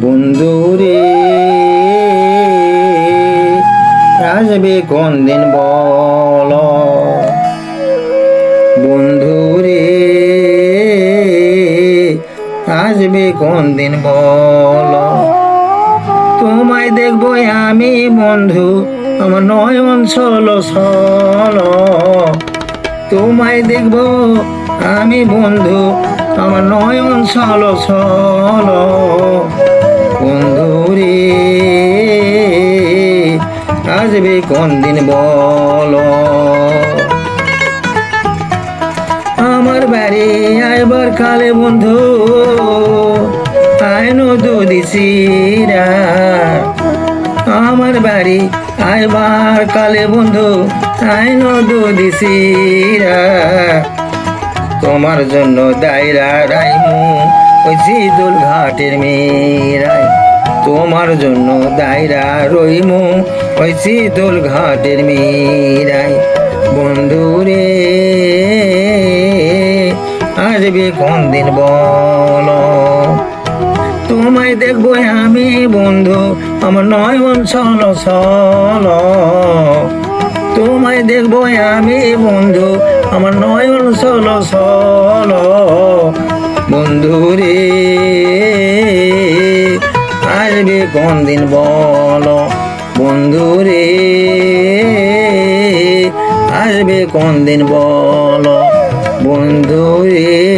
বন্ধুরে আসবে কোন দিন বল, বন্ধুরে আসবে কোন দিন বল। তোমায় দেখবো আমি বন্ধু, আমার নয়ন ছল ছল। তোমায় দেখবো আমি বন্ধু, আমার নয়ন ছল ছল। বন্ধুরে আসবে কোন দিন বল। আমার বাড়ি আইবার কালে বন্ধু আইনো দুদি চিরা। আমার বাড়ি আইবার কালে বন্ধু আইনো দুদি চিরা। তোমার জন্য দায়রা রাইমু ওই জিদুল ঘাটের মেয়েরাই। তোমার জন্য দায়রা রইমু ওই জিদুল ঘাটের মেয়েরাই। বন্ধুরে আসবে কোন দিন বল। তোমায় দেখবো আমি বন্ধু, আমার নয়ন ছল ছল। তোমায় দেখবো আমি বন্ধু, আমার নয়ন ছল ছল। বন্ধুরে আসবে কোন দিন বল, বন্ধুরে আসবে কোন দিন বল, বন্ধুরে।